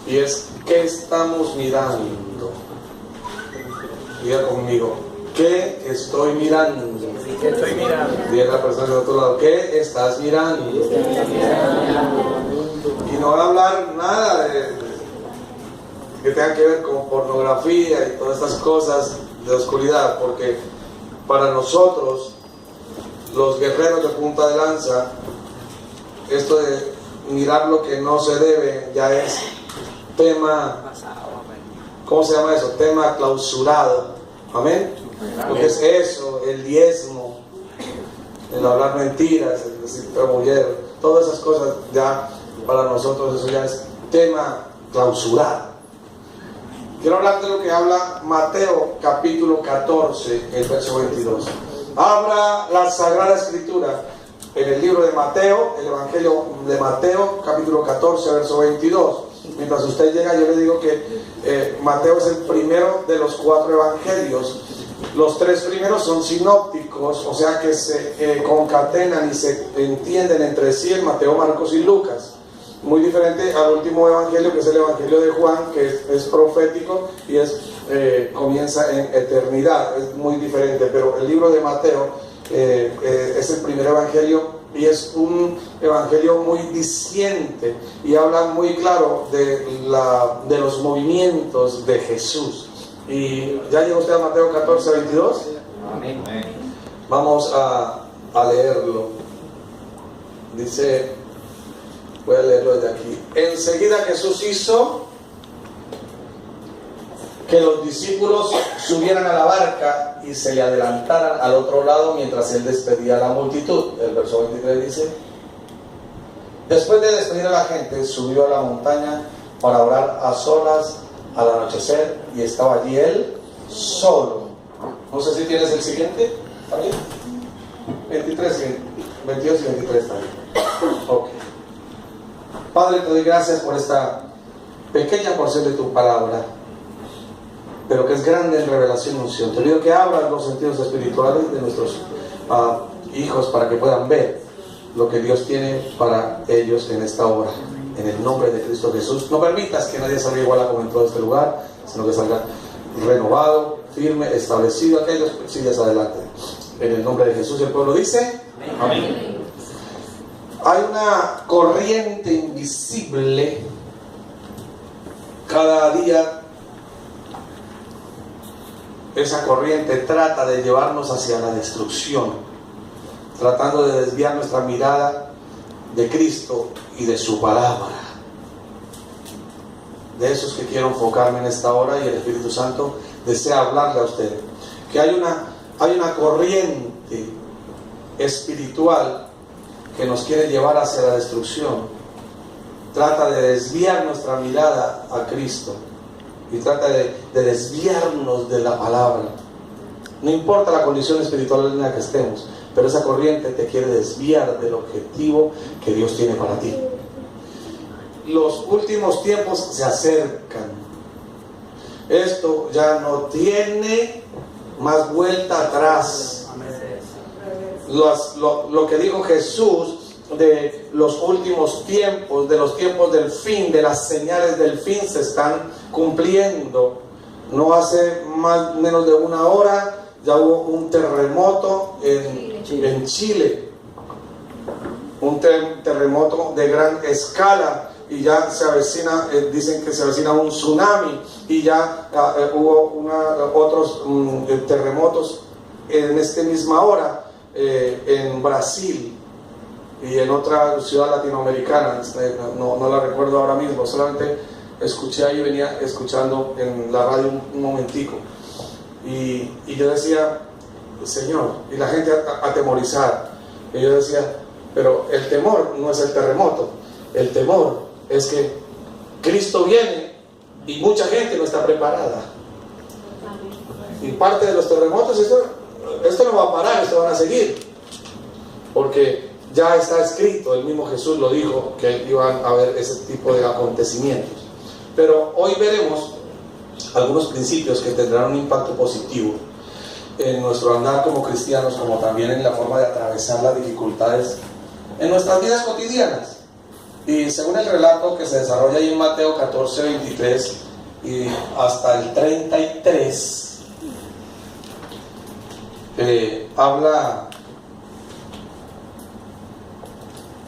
y es: ¿qué estamos mirando? Diga conmigo: ¿qué estoy mirando? ¿Qué estoy mirando? Diga a la persona de otro lado: ¿qué estás mirando? Y no voy a hablar nada que tenga que ver con pornografía y todas estas cosas de oscuridad, porque para nosotros, los guerreros de punta de lanza, esto de mirar lo que no se debe ya es tema, ¿cómo se llama eso? Tema clausurado. Amén. Porque es eso, el diezmo, el hablar mentiras, el decir tramullero, todas esas cosas ya para nosotros eso ya es tema clausurado. Quiero hablar de lo que habla Mateo capítulo 14, el verso 22. Abra la Sagrada Escritura en el libro de Mateo, el Evangelio de Mateo capítulo 14, verso 22. Mientras usted llega, yo le digo que Mateo es el primero de los 4 evangelios. Los 3 primeros son sinópticos, o sea que se concatenan y se entienden entre sí en Mateo, Marcos y Lucas. Muy diferente al último evangelio, que es el evangelio de Juan, que es profético y comienza en eternidad. Es muy diferente, pero el libro de Mateo es el primer evangelio y es un evangelio muy diciente y habla muy claro de los movimientos de Jesús. Y ya llegó usted a Mateo 14, 22. Amén. Vamos a leerlo. Dice, voy a leerlo desde aquí: enseguida Jesús hizo que los discípulos subieran a la barca y se le adelantaran al otro lado mientras él despedía a la multitud. El verso 23 dice: después de despedir a la gente, subió a la montaña para orar a solas al anochecer, y estaba allí él solo. No sé si tienes el siguiente. ¿Está bien? 23, 22 y 23 está bien. Ok. Padre, te doy gracias por esta pequeña porción de tu palabra, pero que es grande en revelación y unción. Te pido que abras los sentidos espirituales de nuestros hijos para que puedan ver lo que Dios tiene para ellos en esta hora. En el nombre de Cristo Jesús, no permitas que nadie salga igual como en todo este lugar, sino que salga renovado, firme, establecido. Aquellos sigues adelante. En el nombre de Jesús, el pueblo dice: amén. Hay una corriente invisible cada día. Esa corriente trata de llevarnos hacia la destrucción, tratando de desviar nuestra mirada de Cristo y de su palabra. De esos que quiero enfocarme en esta hora, y el Espíritu Santo desea hablarle a usted. Que hay una corriente espiritual que nos quiere llevar hacia la destrucción. Trata de desviar nuestra mirada a Cristo y trata de desviarnos de la palabra. No importa la condición espiritual en la que estemos, pero esa corriente te quiere desviar del objetivo que Dios tiene para ti. Los últimos tiempos se acercan. Esto ya no tiene más vuelta atrás. Lo que dijo Jesús de los últimos tiempos, de los tiempos del fin, de las señales del fin, se están cumpliendo. No hace menos de una hora ya hubo un terremoto en Chile, un terremoto de gran escala, y ya se avecina, dicen que se avecina un tsunami, y ya hubo otros terremotos en esta misma hora en Brasil y en otra ciudad latinoamericana. No la recuerdo ahora mismo, solamente escuché ahí, venía escuchando en la radio un momentico, y yo decía: Señor, y la gente atemorizada, y yo decía: pero el temor no es el terremoto, el temor es que Cristo viene y mucha gente no está preparada. Y parte de los terremotos, esto no va a parar, esto van a seguir, porque ya está escrito, el mismo Jesús lo dijo, que iban a haber ese tipo de acontecimientos. Pero hoy veremos algunos principios que tendrán un impacto positivo en nuestro andar como cristianos, como también en la forma de atravesar las dificultades en nuestras vidas cotidianas. Y según el relato que se desarrolla ahí en Mateo 14, 23 y hasta el 33, habla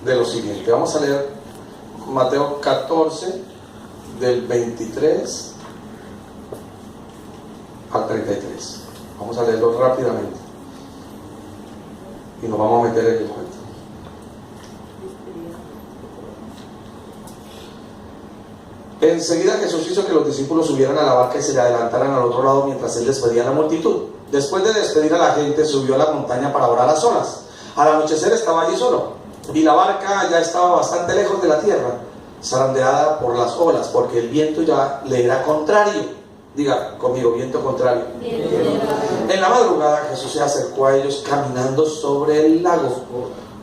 de lo siguiente. Vamos a leer Mateo 14, del 23 al 33. Vamos a leerlo rápidamente y nos vamos a meter en el cuento. Enseguida Jesús hizo que los discípulos subieran a la barca y se le adelantaran al otro lado mientras él despedía a la multitud. Después de despedir a la gente, subió a la montaña para orar a solas. Al anochecer estaba allí solo, y la barca ya estaba bastante lejos de la tierra, zarandeada por las olas, porque el viento ya le era contrario. Diga conmigo, viento contrario. En la madrugada Jesús se acercó a ellos caminando sobre el lago.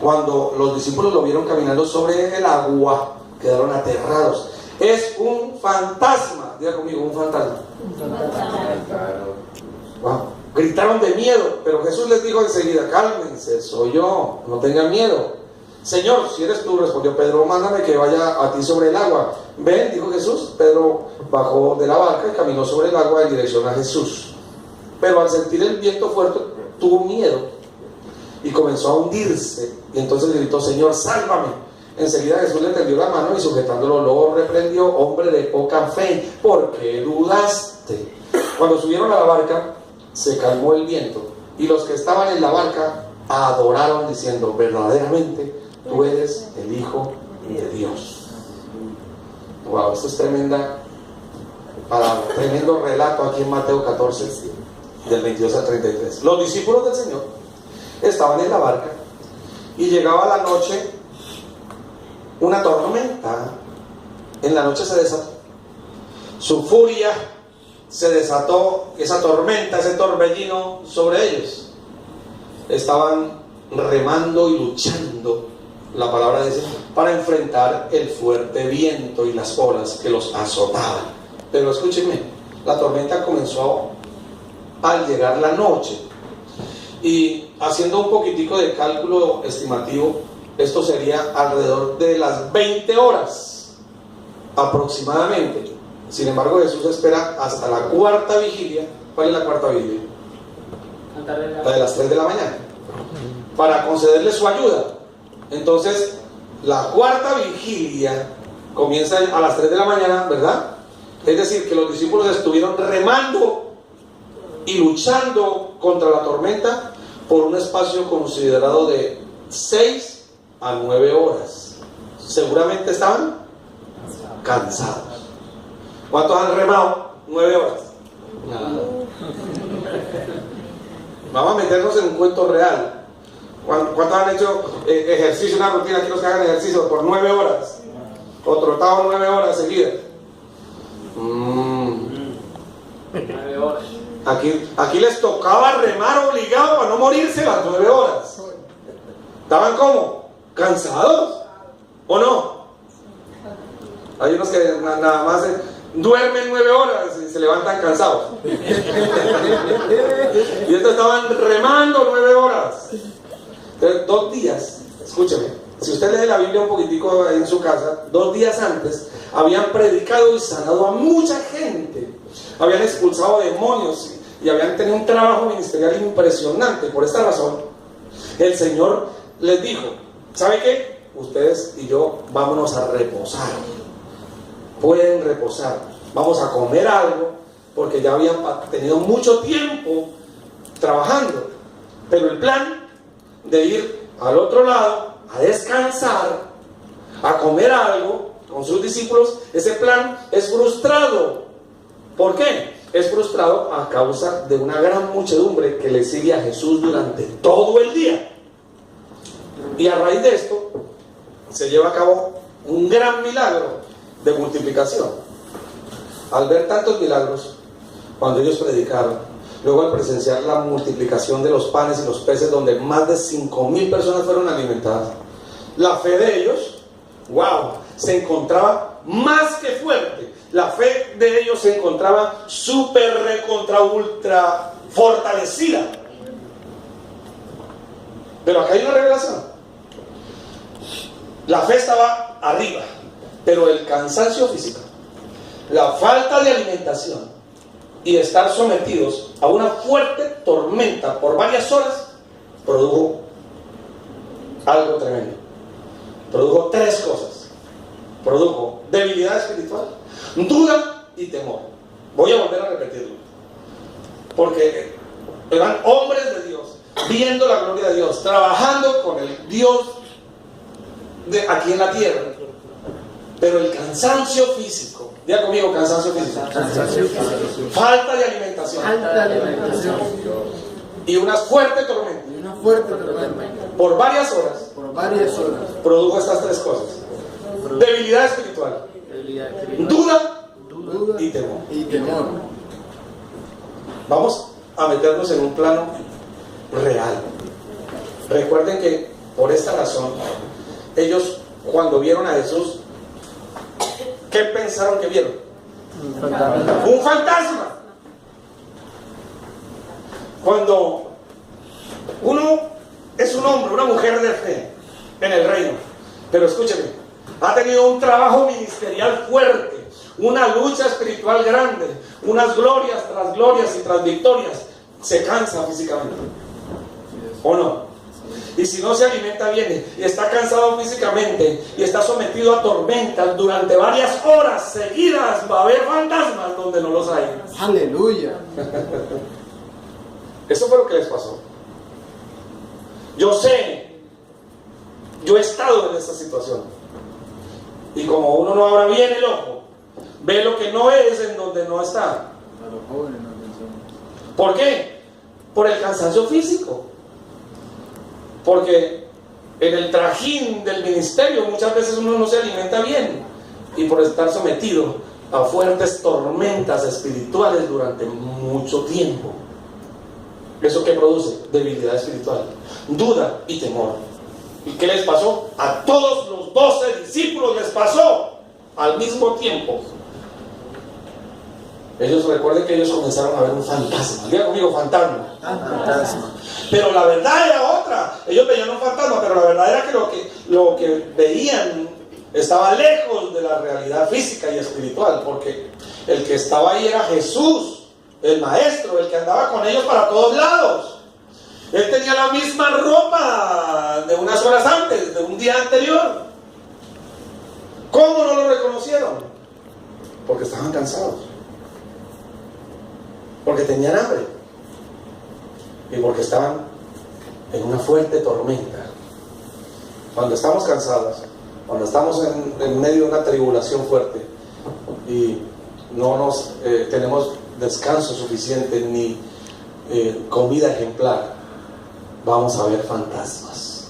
Cuando los discípulos lo vieron caminando sobre el agua, quedaron aterrados. Es un fantasma. Diga conmigo, un fantasma. Wow. Gritaron de miedo, pero Jesús les dijo enseguida: cálmense, soy yo, no tengan miedo. Señor, si eres tú, respondió Pedro, mándame que vaya a ti sobre el agua. Ven, dijo Jesús. Pedro bajó de la barca y caminó sobre el agua en dirección a Jesús. Pero al sentir el viento fuerte, tuvo miedo y comenzó a hundirse. Y entonces le gritó: Señor, sálvame. Enseguida Jesús le tendió la mano y sujetándolo lo reprendió: hombre de poca fe, ¿por qué dudaste? Cuando subieron a la barca, se calmó el viento, y los que estaban en la barca adoraron diciendo: verdaderamente tú eres el Hijo de Dios. Wow, esto es tremendo relato aquí en Mateo 14, del 22 al 33. Los discípulos del Señor estaban en la barca y llegaba la noche, una tormenta. En la noche se desató su furia, se desató esa tormenta, ese torbellino sobre ellos. Estaban remando y luchando, la palabra dice, para enfrentar el fuerte viento y las olas que los azotaban. Pero escúchenme, la tormenta comenzó al llegar la noche, y haciendo un poquitico de cálculo estimativo, esto sería alrededor de las 20 horas aproximadamente. Sin embargo, Jesús espera hasta la cuarta vigilia. ¿Cuál es la cuarta vigilia? La de las 3 de la mañana, para concederle su ayuda. Entonces, la cuarta vigilia comienza a las 3 de la mañana, ¿verdad? Es decir, que los discípulos estuvieron remando y luchando contra la tormenta por un espacio considerado de 6 a 9 horas. Seguramente estaban cansados. ¿Cuántos han remado 9 horas? Nada. Vamos a meternos en un cuento real. ¿Cuántos han hecho ejercicio, una rutina? Aquí los que hagan ejercicio por 9 horas o trotado 9 horas seguidas. 9 horas. Aquí les tocaba remar obligado para no morirse las 9 horas. ¿Estaban cómo? ¿Cansados? ¿O no? Hay unos que nada más duermen 9 horas y se levantan cansados. Y estos estaban remando 9 horas. Entonces, 2 días, escúcheme, si usted lee la Biblia un poquitico en su casa, 2 días antes habían predicado y sanado a mucha gente, habían expulsado demonios y habían tenido un trabajo ministerial impresionante. Por esta razón, el Señor les dijo: ¿sabe qué? Ustedes y yo vámonos a reposar. Pueden reposar. Vamos a comer algo, porque ya habían tenido mucho tiempo trabajando. Pero el plan de ir al otro lado a descansar, a comer algo con sus discípulos, ese plan es frustrado. ¿Por qué? Es frustrado a causa de una gran muchedumbre que le sigue a Jesús durante todo el día. Y a raíz de esto se lleva a cabo un gran milagro de multiplicación. Al ver tantos milagros, cuando ellos predicaron, luego al presenciar la multiplicación de los panes y los peces, donde más de 5,000 personas fueron alimentadas, la fe de ellos, wow, se encontraba más que fuerte. La fe de ellos se encontraba súper, recontra, ultra fortalecida. Pero acá hay una revelación. La fe estaba estaba arriba, pero el cansancio físico, la falta de alimentación y estar sometidos a una fuerte tormenta por varias horas produjo algo tremendo. Produjo tres cosas. Produjo debilidad espiritual, duda y temor. Voy a volver a repetirlo, porque eran hombres de Dios, viendo la gloria de Dios, trabajando con el Dios de aquí en la tierra. Pero el cansancio físico, diga conmigo, cansancio físico, falta de alimentación, y una fuerte tormenta por varias horas produjo estas tres cosas: debilidad espiritual, duda y temor. Vamos a meternos en un plano real. Recuerden que por esta razón ellos, cuando vieron a Jesús, ¿qué pensaron que vieron? Un fantasma. Cuando uno es un hombre, una mujer de fe en el reino, pero escúcheme, ha tenido un trabajo ministerial fuerte, una lucha espiritual grande, unas glorias tras glorias y tras victorias, se cansa físicamente, ¿o no? Y si no se alimenta bien y está cansado físicamente y está sometido a tormentas durante varias horas seguidas, va a haber fantasmas donde no los hay. Aleluya. Eso fue lo que les pasó. Yo sé, yo he estado en esta situación, y como uno no abra bien el ojo, ve lo que no es en donde no está. ¿Por qué? Por el cansancio físico. Porque en el trajín del ministerio muchas veces uno no se alimenta bien, y por estar sometido a fuertes tormentas espirituales durante mucho tiempo. ¿Eso qué produce? Debilidad espiritual, duda y temor. ¿Y qué les pasó? A todos los 12 discípulos les pasó al mismo tiempo. Ellos, recuerden que ellos comenzaron a ver un fantasma. Diga conmigo, fantasma. Pero la verdad era otra. Ellos veían un fantasma, pero la verdad era que lo que veían estaba lejos de la realidad física y espiritual, porque el que estaba ahí era Jesús, el maestro, el que andaba con ellos para todos lados. Él tenía la misma ropa de unas horas antes, de un día anterior. ¿Cómo no lo reconocieron? Porque estaban cansados, porque tenían hambre y porque estaban en una fuerte tormenta. Cuando estamos cansados, cuando estamos en medio de una tribulación fuerte y no tenemos descanso suficiente ni comida ejemplar, vamos a ver fantasmas,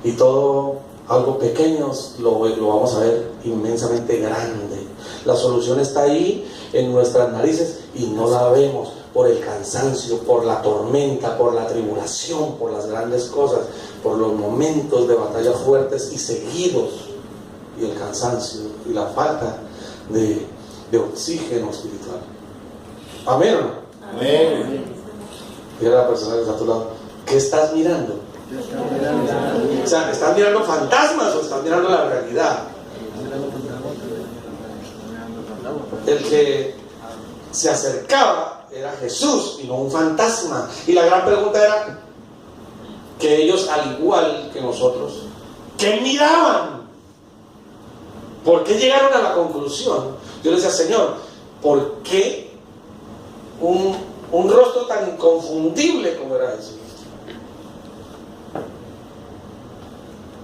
y todo algo pequeño lo vamos a ver inmensamente grande. La solución está ahí en nuestras narices y no la vemos por el cansancio, por la tormenta, por la tribulación, por las grandes cosas, por los momentos de batalla fuertes y seguidos, y el cansancio y la falta de oxígeno espiritual. ¿Amén o no? Amén. Mira a la persona que está a tu lado, ¿qué estás mirando? O sea, ¿estás mirando fantasmas o estás mirando la realidad? El que se acercaba era Jesús y no un fantasma. Y la gran pregunta era que ellos, al igual que nosotros, ¿qué miraban? ¿Por qué llegaron a la conclusión? Yo les decía, Señor, ¿por qué un rostro tan inconfundible como era Jesús?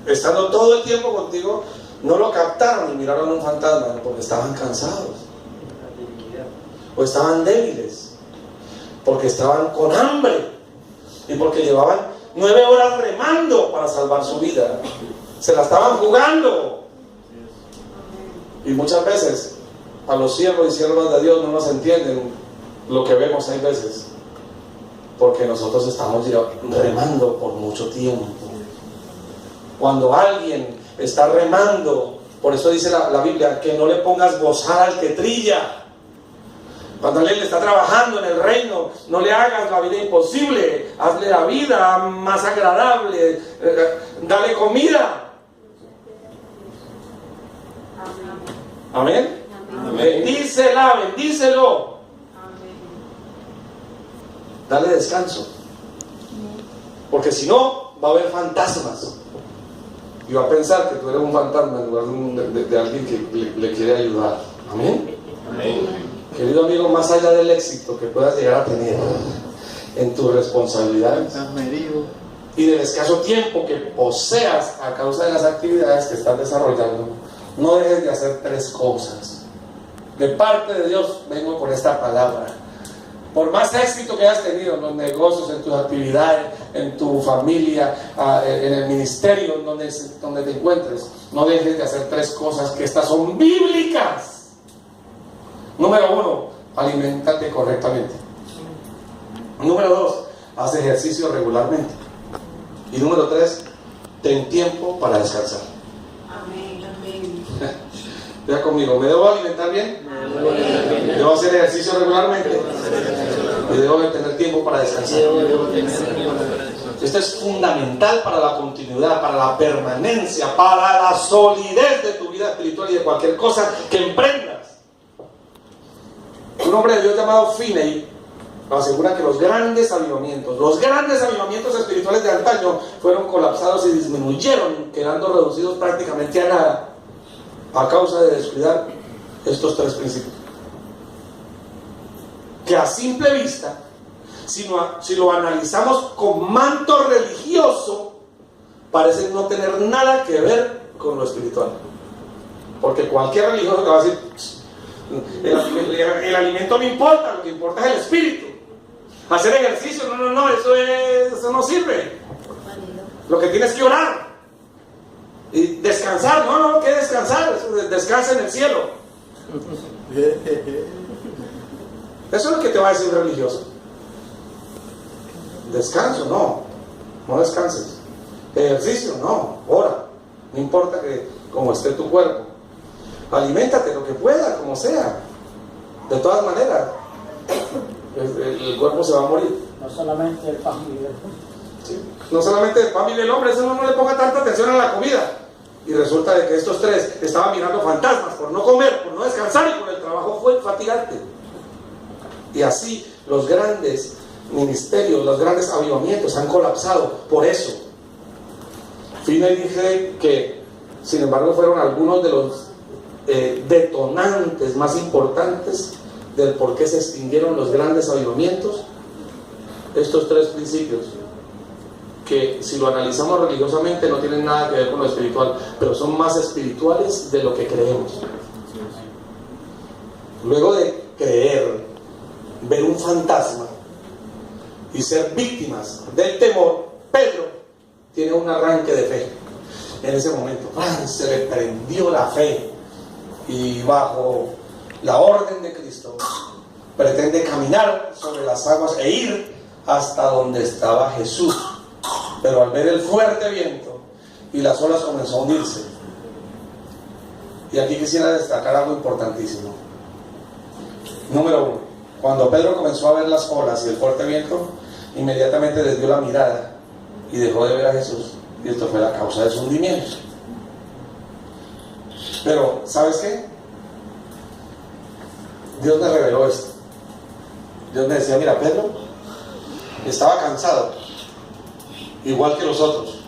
Estando todo el tiempo contigo, no lo captaron y miraron a un fantasma, porque estaban cansados, o estaban débiles, porque estaban con hambre, y porque llevaban 9 horas remando para salvar su vida. Se la estaban jugando. Y muchas veces a los siervos y siervas de Dios no nos entienden lo que vemos hay veces, porque nosotros estamos remando por mucho tiempo. Cuando alguien está remando, por eso dice la Biblia, que no le pongas bozal al que trilla. Cuando alguien está trabajando en el reino, no le hagas la vida imposible, hazle la vida más agradable, dale comida. Amén. Amén. Bendícela, bendícelo. Amén. Dale descanso. Porque si no, va a haber fantasmas. Y va a pensar que tú eres un fantasma en lugar de alguien que le quiere ayudar. Amén. Amén. Querido amigo, más allá del éxito que puedas llegar a tener en tus responsabilidades y del escaso tiempo que poseas a causa de las actividades que estás desarrollando, no dejes de hacer 3 cosas. De parte de Dios vengo con esta palabra. Por más éxito que hayas tenido en los negocios, en tus actividades, en tu familia, en el ministerio donde te encuentres, no dejes de hacer 3 cosas que estas son bíblicas. Número 1, aliméntate correctamente. Número 2, haz ejercicio regularmente. Y número 3, ten tiempo para descansar. Amén. Amén. Vea conmigo, ¿me debo alimentar bien? ¿Debo hacer ejercicio regularmente? Y debo de tener tiempo para descansar. Esto es fundamental para la continuidad, para la permanencia, para la solidez de tu vida espiritual y de cualquier cosa que emprendas. Un hombre de Dios llamado Finney asegura que los grandes avivamientos espirituales de antaño fueron colapsados y disminuyeron, quedando reducidos prácticamente a nada a causa de descuidar estos 3 principios. Que a simple vista, si lo analizamos con manto religioso, parecen no tener nada que ver con lo espiritual. Porque cualquier religioso te va a decir: el alimento no importa, lo que importa es el espíritu. Hacer ejercicio, no, eso no sirve. Lo que tienes que orar y descansar, no, que descansar, descansa en el cielo. Eso es lo que te va a decir un religioso. Descanso, no descanses. Ejercicio, no, ora. No importa cómo esté tu cuerpo. Aliméntate lo que pueda, como sea. De todas maneras, el cuerpo se va a morir. No solamente el pan y el ¿Sí? No solamente el pan vive el hombre, eso no le ponga tanta atención a la comida. Y resulta de que estos 3 estaban mirando fantasmas por no comer, por no descansar y por el trabajo fue fatigante. Y así los grandes ministerios, los grandes avivamientos han colapsado por eso. Finney dice que, sin embargo, fueron algunos de los detonantes más importantes del por qué se extinguieron los grandes avivamientos. Estos 3 principios, que si lo analizamos religiosamente no tienen nada que ver con lo espiritual, pero son más espirituales de lo que creemos. Luego de creer, ver un fantasma y ser víctimas del temor, Pedro tiene un arranque de fe. En ese momento se le prendió la fe y bajo la orden de Cristo pretende caminar sobre las aguas e ir hasta donde estaba Jesús. Pero al ver el fuerte viento y las olas comenzó a hundirse. Y aquí quisiera destacar algo importantísimo. Número 1, cuando Pedro comenzó a ver las olas y el fuerte viento, inmediatamente desvió la mirada y dejó de ver a Jesús, y esto fue la causa de su hundimiento. Pero, ¿sabes qué? Dios me reveló esto. Dios me decía: mira, Pedro estaba cansado, igual que los otros,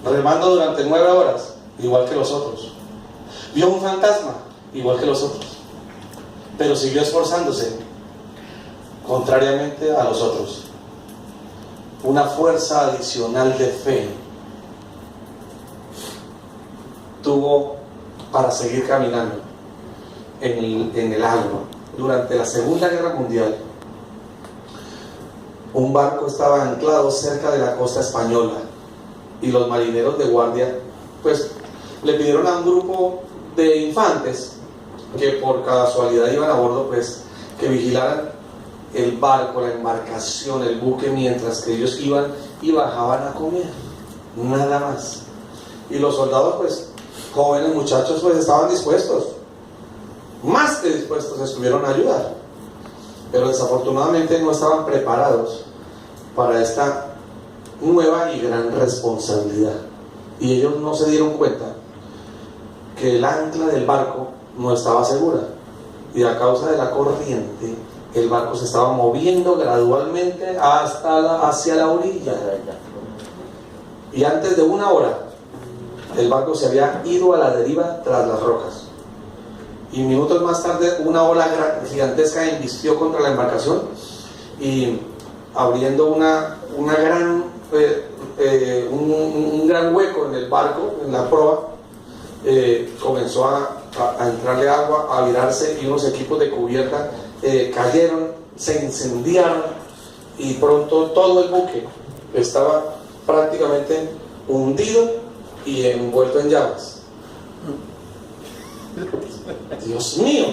remando durante 9 horas, igual que los otros, vio un fantasma, igual que los otros, pero siguió esforzándose, contrariamente a los otros. Una fuerza adicional de fe tuvo para seguir caminando en el agua. Durante la Segunda Guerra Mundial, un barco estaba anclado cerca de la costa española y los marineros de guardia pues le pidieron a un grupo de infantes que por casualidad iban a bordo, pues que vigilaran el barco, la embarcación, el buque, mientras que ellos iban y bajaban a comer, nada más. Y los soldados, pues jóvenes muchachos, pues estaban dispuestos, más que dispuestos, estuvieron a ayudar, pero desafortunadamente no estaban preparados para esta nueva y gran responsabilidad. Y ellos no se dieron cuenta que el ancla del barco no estaba segura y a causa de la corriente el barco se estaba moviendo gradualmente hacia la orilla, y antes de 1 hora el barco se había ido a la deriva tras las rocas, y minutos más tarde una ola gigantesca embistió contra la embarcación y abriendo un gran hueco en el barco, en la proa, comenzó a entrarle agua, a virarse, y unos equipos de cubierta cayeron, se incendiaron, y pronto todo el buque estaba prácticamente hundido y envuelto en llamas. Dios mío,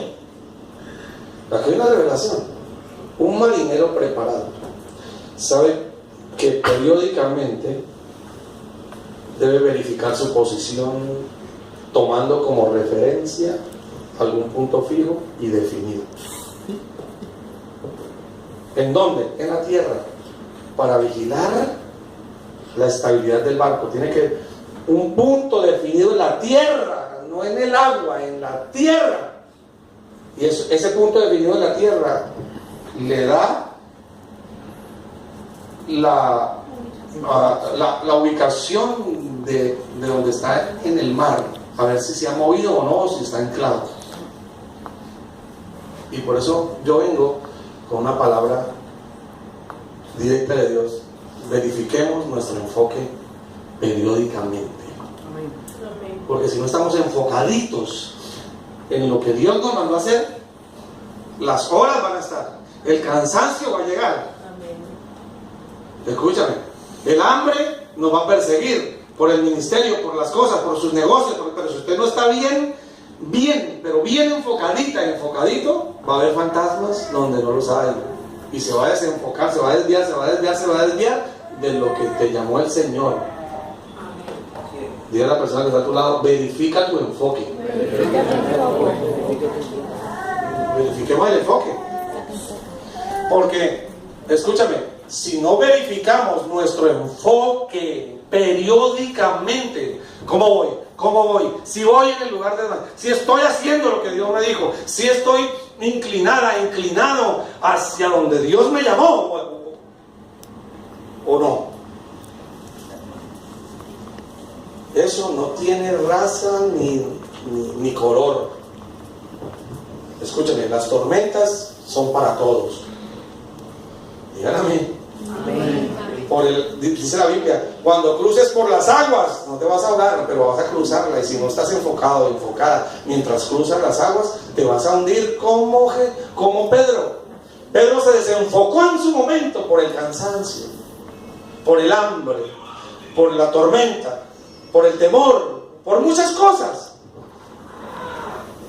aquí hay una revelación. Un marinero preparado sabe que periódicamente debe verificar su posición, tomando como referencia algún punto fijo y definido. ¿En dónde? En la tierra, para vigilar la estabilidad del barco. Tiene que un punto definido en la tierra, no en el agua, en la tierra. Y ese punto definido en la tierra le da la ubicación de donde está en el mar, a ver si se ha movido o no, o si está anclado. Y por eso yo vengo con una palabra directa de Dios. Verifiquemos nuestro enfoque periódicamente, porque si no estamos enfocaditos en lo que Dios nos mandó a hacer, las horas van a estar, el cansancio va a llegar. Escúchame, el hambre nos va a perseguir por el ministerio, por las cosas, por sus negocios, pero si usted no está bien, pero bien enfocadito, va a haber fantasmas donde no los hay, y se va a desenfocar, se va a desviar de lo que te llamó el Señor. Dile a la persona que está a tu lado: verifica tu enfoque. Verifiquemos el enfoque, porque, escúchame, si no verificamos nuestro enfoque periódicamente, ¿cómo voy? Si voy en el lugar de Dios, si estoy haciendo lo que Dios me dijo, si estoy inclinado hacia donde Dios me llamó, o no. Eso no tiene raza ni color. Escúchame, las tormentas son para todos. Díganme. Dice la Biblia: cuando cruces por las aguas, no te vas a ahogar, pero vas a cruzarla. Y si no estás enfocada, mientras cruzas las aguas, te vas a hundir como Pedro. Pedro se desenfocó en su momento por el cansancio, por el hambre, por la tormenta, por el temor, por muchas cosas.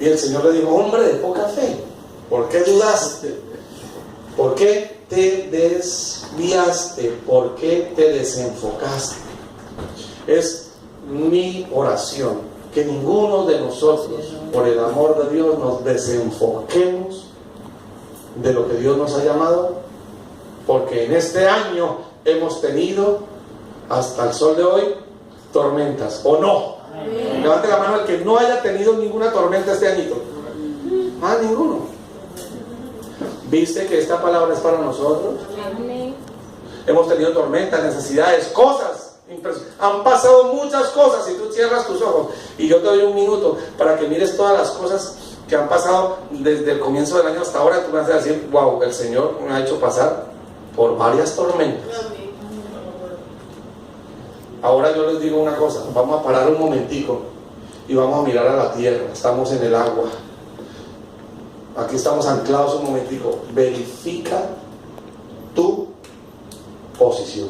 Y el Señor le dijo: hombre de poca fe, ¿por qué dudaste? ¿Por qué te desviaste? ¿Por qué te desenfocaste? Es mi oración que ninguno de nosotros, por el amor de Dios, nos desenfoquemos de lo que Dios nos ha llamado, porque en este año hemos tenido, hasta el sol de hoy, tormentas, ¿o no? Levante la mano el que no haya tenido ninguna tormenta este añito. Ninguno. ¿Viste que esta palabra es para nosotros? Hemos tenido tormentas, necesidades, cosas. Han pasado muchas cosas. Si tú cierras tus ojos y yo te doy un minuto para que mires todas las cosas que han pasado desde el comienzo del año hasta ahora, tú vas a decir: wow, el Señor me ha hecho pasar por varias tormentas. Ahora yo les digo una cosa: vamos a parar un momentico y vamos a mirar a la tierra. Estamos en el agua, aquí estamos anclados un momentico. Verifica tu posición,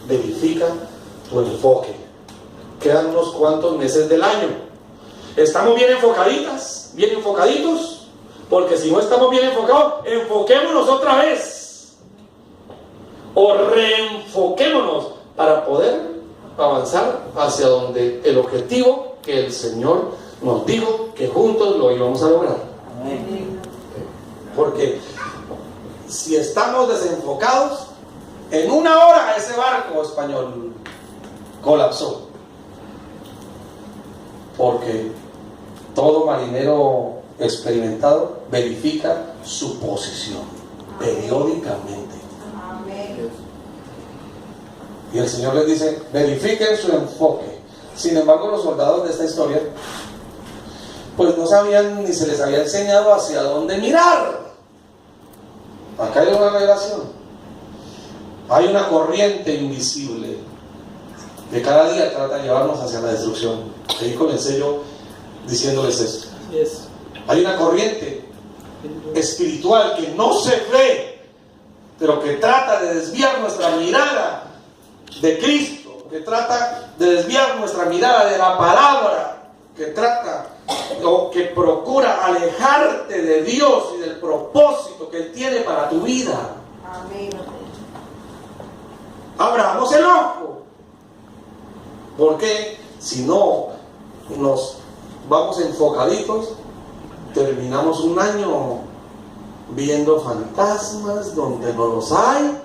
verifica tu enfoque. Quedan unos cuantos meses del año. ¿Estamos bien enfocaditas? ¿Bien enfocaditos? Porque si no estamos bien enfocados, enfoquémonos otra vez, o reenfoquémonos para poder avanzar hacia donde el objetivo que el Señor nos dijo que juntos lo íbamos a lograr. Porque si estamos desenfocados, en 1 hora ese barco español colapsó. Porque todo marinero experimentado verifica su posición periódicamente. Amén. Y el Señor les dice, verifiquen su enfoque. Sin embargo, los soldados de esta historia pues no sabían ni se les había enseñado hacia dónde mirar. Acá hay una revelación. Hay una corriente invisible que cada día trata de llevarnos hacia la destrucción. Ahí comencé yo diciéndoles esto. Hay una corriente espiritual que no se ve, pero que trata de desviar nuestra mirada de Cristo, que trata de desviar nuestra mirada de la palabra, que trata o que procura alejarte de Dios y del propósito que Él tiene para tu vida. Amén. Abramos el ojo, porque si no nos vamos enfocaditos, terminamos un año viendo fantasmas donde no los hay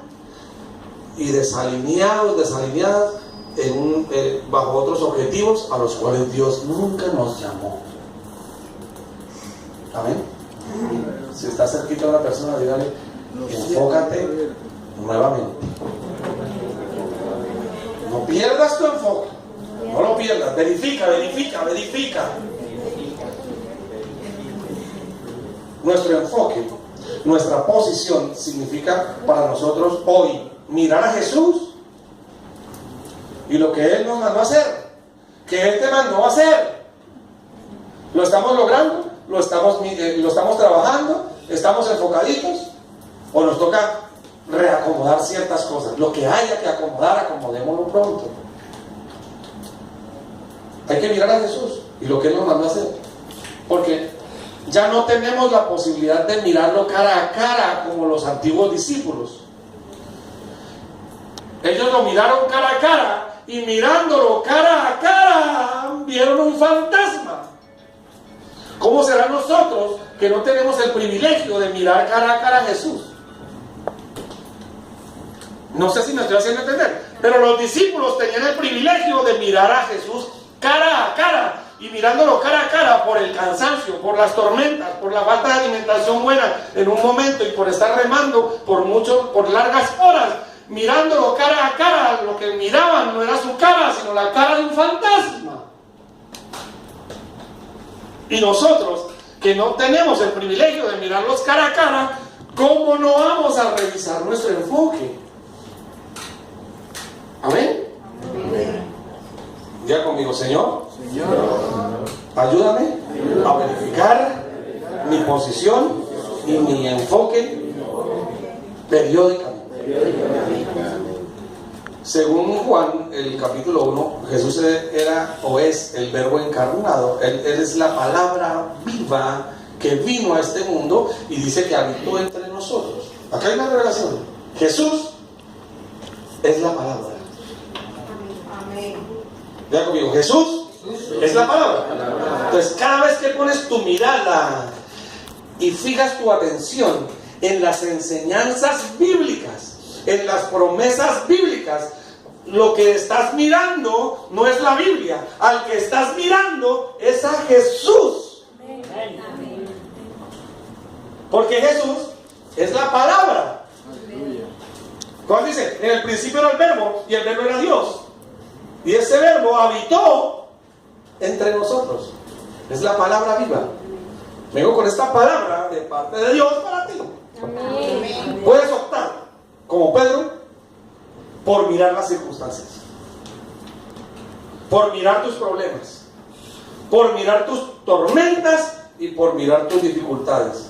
y desalineadas bajo otros objetivos a los cuales Dios nunca nos llamó. Amén. Si está cerquita de una persona, dígale, enfócate nuevamente. No pierdas tu enfoque, no lo pierdas, verifica. Nuestro enfoque, nuestra posición significa para nosotros hoy mirar a Jesús y lo que Él nos mandó a hacer, que Él te mandó a hacer. ¿Lo estamos logrando? ¿Lo estamos trabajando? ¿Estamos enfocaditos? ¿O nos toca reacomodar ciertas cosas? Lo que haya que acomodar, acomodémoslo pronto. Hay que mirar a Jesús y lo que Él nos mandó a hacer, porque ya no tenemos la posibilidad de mirarlo cara a cara como los antiguos discípulos. Ellos lo miraron cara a cara y mirándolo cara a cara vieron un fantasma. ¿Cómo será nosotros que no tenemos el privilegio de mirar cara a cara a Jesús? No sé si me estoy haciendo entender, pero los discípulos tenían el privilegio de mirar a Jesús cara a cara, y mirándolo cara a cara por el cansancio, por las tormentas, por la falta de alimentación buena en un momento y por estar remando por largas horas, mirándolo cara a cara, lo que miraban no era su cara, sino la cara de un fantasma. Y nosotros, que no tenemos el privilegio de mirarlos cara a cara, ¿cómo no vamos a revisar nuestro enfoque? ¿Amén? Ya conmigo, Señor, ayúdame a verificar mi posición y mi enfoque periódicamente. Según Juan, el capítulo 1, Jesús era o es el verbo encarnado. Él es la palabra viva que vino a este mundo y dice que habitó entre nosotros. Acá hay una revelación. Jesús es la palabra. Amén. Ya conmigo, Jesús es la palabra. Entonces, cada vez que pones tu mirada y fijas tu atención en las enseñanzas bíblicas, en las promesas bíblicas, lo que estás mirando no es la Biblia, al que estás mirando es a Jesús. Porque Jesús es la palabra. Cuando dice, en el principio era el verbo y el verbo era Dios, y ese verbo habitó entre nosotros. Es la palabra viva. Vengo con esta palabra de parte de Dios para ti. Amén. Puedes optar, como Pedro, por mirar las circunstancias, por mirar tus problemas, por mirar tus tormentas y por mirar tus dificultades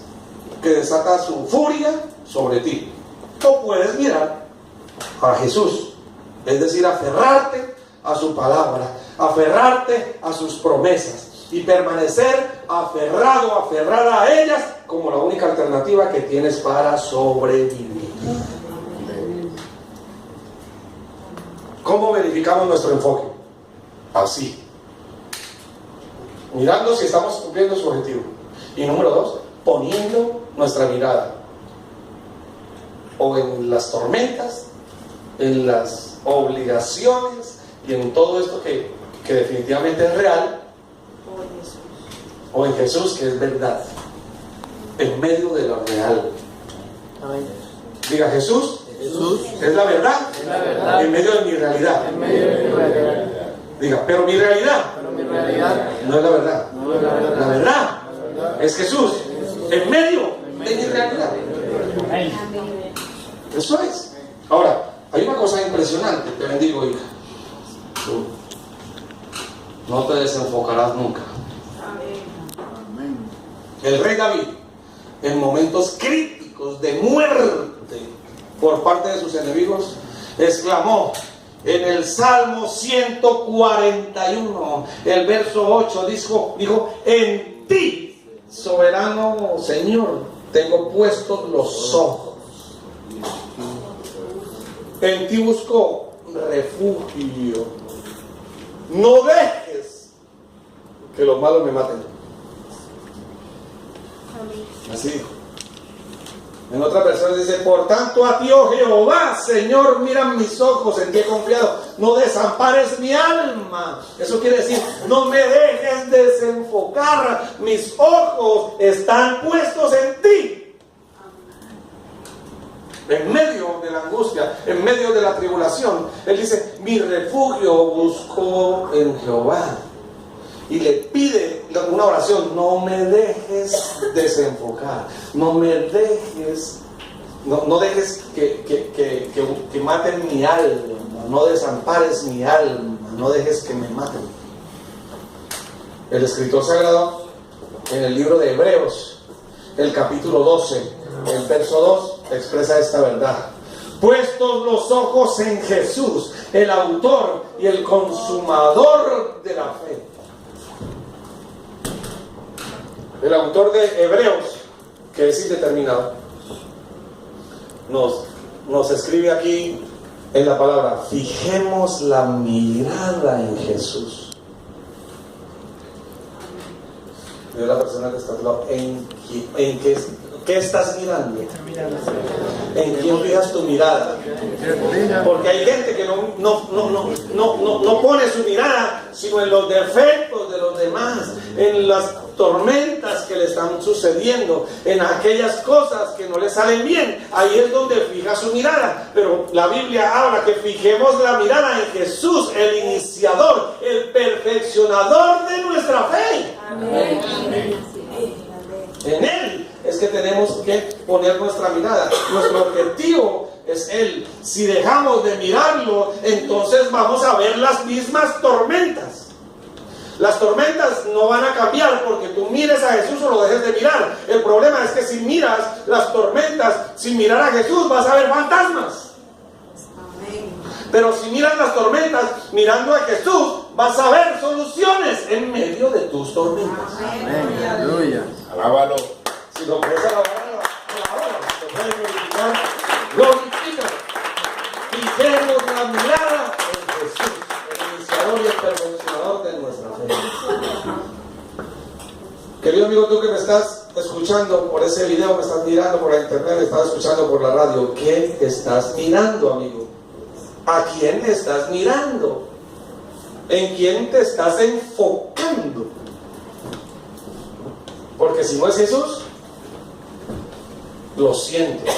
que desata su furia sobre ti. O puedes mirar a Jesús, es decir, aferrarte a su palabra, aferrarte a sus promesas y permanecer aferrado, aferrada a ellas como la única alternativa que tienes para sobrevivir. ¿Cómo verificamos nuestro enfoque? Así, mirando si estamos cumpliendo su objetivo. Y número 2, poniendo nuestra mirada o en las tormentas, en las obligaciones y en todo esto que definitivamente es real, o en Jesús, que es verdad, en medio de lo real. Amén. Diga, Jesús, Jesús es la verdad, es la verdad en medio de mi realidad. en medio de mi realidad. Diga, pero mi realidad Pero mi realidad no es la verdad. no es la verdad. La verdad es Jesús en medio de mi realidad. Amén. Eso es. Ahora, hay una cosa impresionante. Te bendigo, hija. Tú no te desenfocarás nunca. Amén. El rey David, en momentos críticos de muerte por parte de sus enemigos, exclamó en el Salmo 141, el verso 8, dijo: en ti, soberano Señor, tengo puestos los ojos. En ti busco refugio. No dejes que los malos me maten. Así dijo. En otras versiones dice: por tanto a ti, oh Jehová, Señor, miran mis ojos, en ti he confiado, no desampares mi alma. Eso quiere decir, no me dejes desenfocar, mis ojos están puestos en ti. En medio de la angustia, en medio de la tribulación, él dice: mi refugio busco en Jehová. Y le pide una oración: no me dejes desenfocar, no me dejes, no dejes que maten mi alma, no desampares mi alma, no dejes que me maten. El escritor sagrado, en el libro de Hebreos, el capítulo 12, el verso 2, expresa esta verdad: puestos los ojos en Jesús, el autor y el consumador de la fe. El autor de Hebreos, que es indeterminado, nos escribe aquí en la palabra: fijemos la mirada en Jesús. Dios, la persona que está al lado, ¿en qué estás mirando? ¿En quién fijas tu mirada? Porque hay gente que no pone su mirada sino en los defectos de los demás, en las tormentas que le están sucediendo, en aquellas cosas que no le salen bien. Ahí es donde fija su mirada. Pero la Biblia habla que fijemos la mirada en Jesús, el iniciador, el perfeccionador de nuestra fe. Amén. En Él es que tenemos que poner nuestra mirada. Nuestro objetivo es Él. Si dejamos de mirarlo, entonces vamos a ver las mismas tormentas. Las tormentas no van a cambiar porque tú mires a Jesús o lo dejes de mirar. El problema es que si miras las tormentas sin mirar a Jesús, vas a ver fantasmas. Amén. Pero si miras las tormentas mirando a Jesús, vas a ver soluciones en medio de tus tormentas. Amén. Aleluya. Alábalo. Si lo puedes alabar, alabalo. Si lo puedes glorificar, glorifica. Fijemos la mirada en Jesús, el iniciador y el perfeccionador de nuestra fe. Querido amigo, tú que me estás escuchando por ese video, me estás mirando por la internet, me estás escuchando por la radio, ¿qué estás mirando, amigo? ¿A quién estás mirando? ¿En quién te estás enfocando? Porque si no es Jesús, lo siento,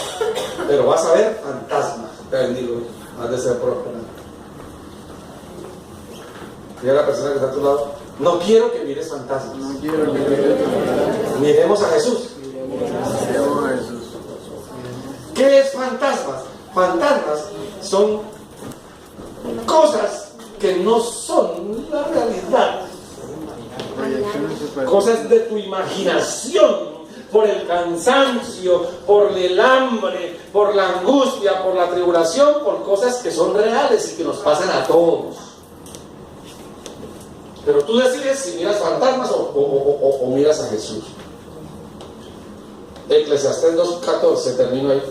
pero vas a ver fantasmas. Te bendigo, has de ser próspero. Dile a la persona que está a tu lado: no quiero que mires fantasmas. No quiero que me Miremos a Jesús. Señor Jesús. ¿Qué es fantasmas? Fantasmas son cosas que no son la realidad. Proyecciones super- Cosas de tu imaginación, por el cansancio, por el hambre, por la angustia, por la tribulación, por cosas que son reales y que nos pasan a todos. Pero tú decides si miras fantasmas o miras a Jesús. Eclesiastés 2:14, termino ahí.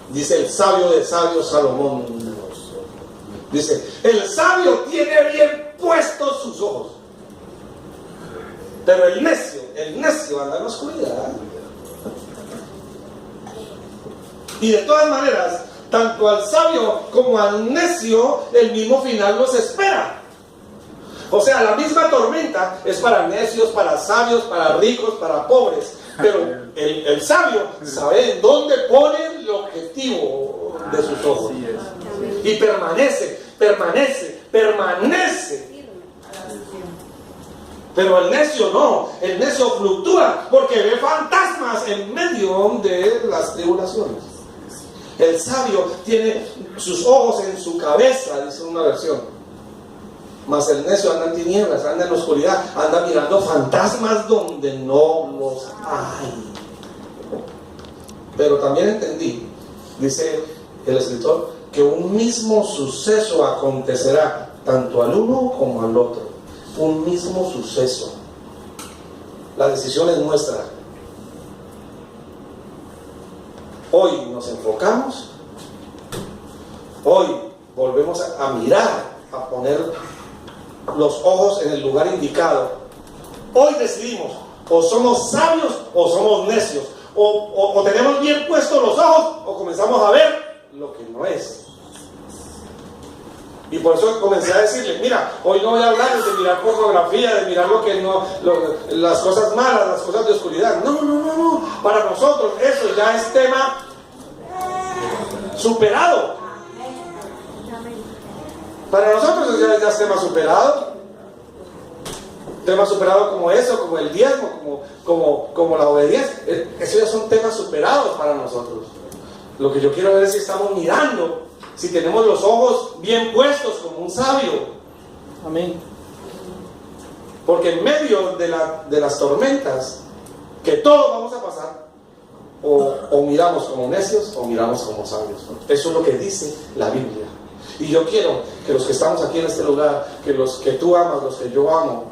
Dice el sabio de sabios Salomón. Dice: el sabio tiene bien puestos sus ojos, pero el necio anda en la oscuridad. Y de todas maneras, tanto al sabio como al necio, el mismo final los espera. O sea, la misma tormenta es para necios, para sabios, para ricos, para pobres. Pero el sabio sabe en dónde pone el objetivo de sus ojos. Así es. Y permanece. Pero el necio no, el necio fluctúa porque ve fantasmas en medio de las tribulaciones. El sabio tiene sus ojos en su cabeza, dice una versión. Mas el necio anda en tinieblas, anda en la oscuridad, anda mirando fantasmas donde no los hay. Pero también entendí, dice el escritor, que un mismo suceso acontecerá tanto al uno como al otro. Un mismo suceso. La decisión es nuestra. Hoy nos enfocamos, hoy volvemos a mirar, a poner los ojos en el lugar indicado. Hoy decidimos, o somos sabios o somos necios, o tenemos bien puestos los ojos o comenzamos a ver lo que no es. Y por eso comencé a decirle, mira, hoy no voy a hablar de mirar pornografía, de mirar lo que no, las cosas malas, las cosas de oscuridad. No. Para nosotros eso ya es tema superado. Para nosotros ya es tema superado. Tema superado como eso, como el diezmo, como la obediencia. Eso ya son temas superados para nosotros. Lo que yo quiero ver es si estamos mirando, si tenemos los ojos bien puestos como un sabio. Amén. Porque en medio de las tormentas que todos vamos a pasar, o miramos como necios o miramos como sabios. Eso es lo que dice la Biblia. Y yo quiero que los que estamos aquí en este lugar, que los que tú amas, los que yo amo,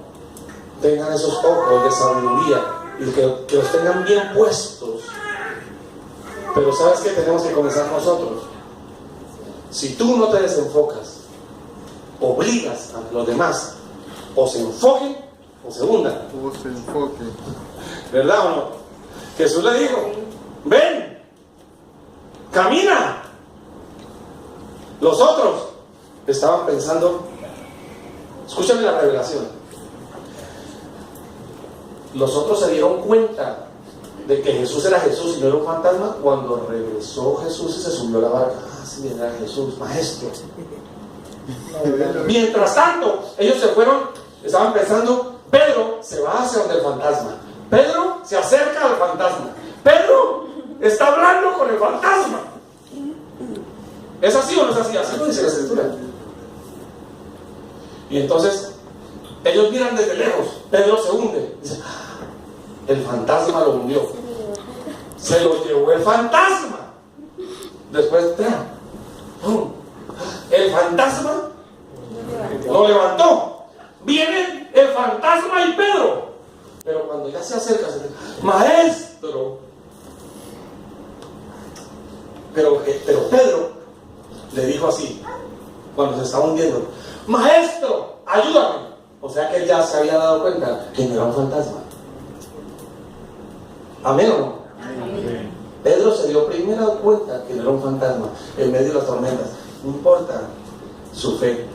tengan esos ojos de sabiduría y que los tengan bien puestos. Pero ¿sabes qué? Tenemos que comenzar nosotros. Si tú no te desenfocas, obligas a los demás o se enfoquen o se hundan. O se enfoque. ¿Verdad o no? Jesús le dijo, ven, camina. Los otros estaban pensando, escúchame la revelación. Los otros se dieron cuenta de que Jesús era Jesús y no era un fantasma cuando regresó Jesús y se subió a la barca. Ah, sí, era Jesús, maestro. Mientras tanto, ellos se fueron, estaban pensando, Pedro se va hacia donde el fantasma. Pedro se acerca al fantasma. Pedro está hablando con el fantasma. ¿Es así o no es así? Así lo dice la escritura. Y entonces, ellos miran desde lejos. Pedro se hunde. Dice, el fantasma lo hundió. Se lo llevó el fantasma. Después, el fantasma lo levantó. Viene el fantasma y Pedro. Pero cuando ya se acerca, se dice, maestro. Pero Pedro le dijo así, cuando se estaba hundiendo, maestro, ayúdame. O sea que él ya se había dado cuenta que no era un fantasma. ¿Amén o no? Amén. Pedro se dio primero cuenta que no era un fantasma en medio de las tormentas. No importa su fe.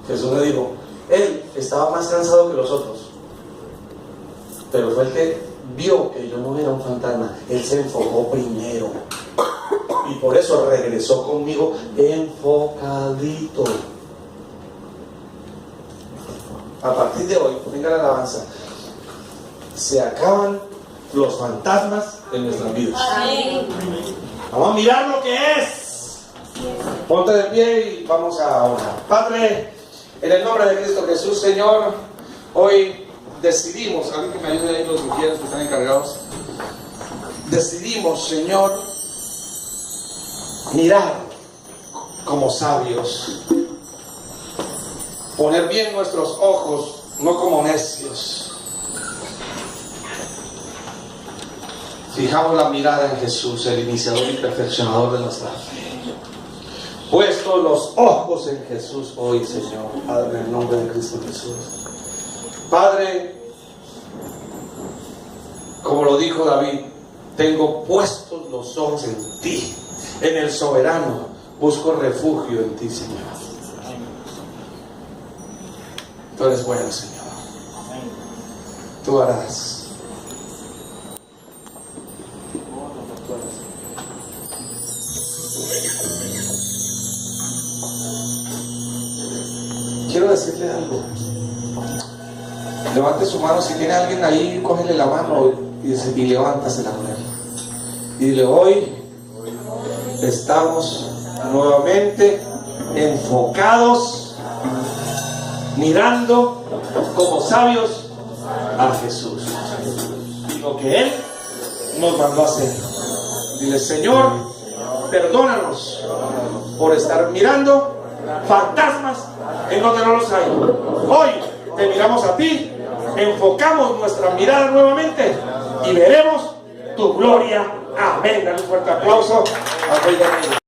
Jesús le dijo, él estaba más cansado que los otros, pero fue el que vio que yo no era un fantasma. Él se enfocó primero y por eso regresó conmigo enfocadito. A partir de hoy, venga la alabanza, se acaban los fantasmas en nuestras vidas. Amén. Vamos a mirar lo que es. Ponte de pie y vamos a orar. Padre, en el nombre de Cristo Jesús, Señor, hoy decidimos, alguien que me ayude ahí, los mujeres que están encargados, decidimos, Señor, mirar como sabios, poner bien nuestros ojos, no como necios. Fijamos la mirada en Jesús, el iniciador y perfeccionador de nuestra fe. Puesto los ojos en Jesús hoy, Señor, Padre, en el nombre de Cristo Jesús. Padre, como lo dijo David, tengo puestos los ojos en ti, en el soberano, busco refugio en ti, Señor. Tú eres bueno, Señor. Tú harás. Quiero decirle algo. Levante su mano. Si tiene alguien ahí, cógele la mano y levántasela con él. Y dile: hoy estamos nuevamente enfocados, mirando como sabios a Jesús y lo que Él nos mandó a hacer. Dile: Señor, perdónanos por estar mirando fantasmas en donde no los hay. Hoy te miramos a ti, enfocamos nuestra mirada nuevamente y veremos tu gloria. Amén. Dale un fuerte aplauso al Rey de Reyes.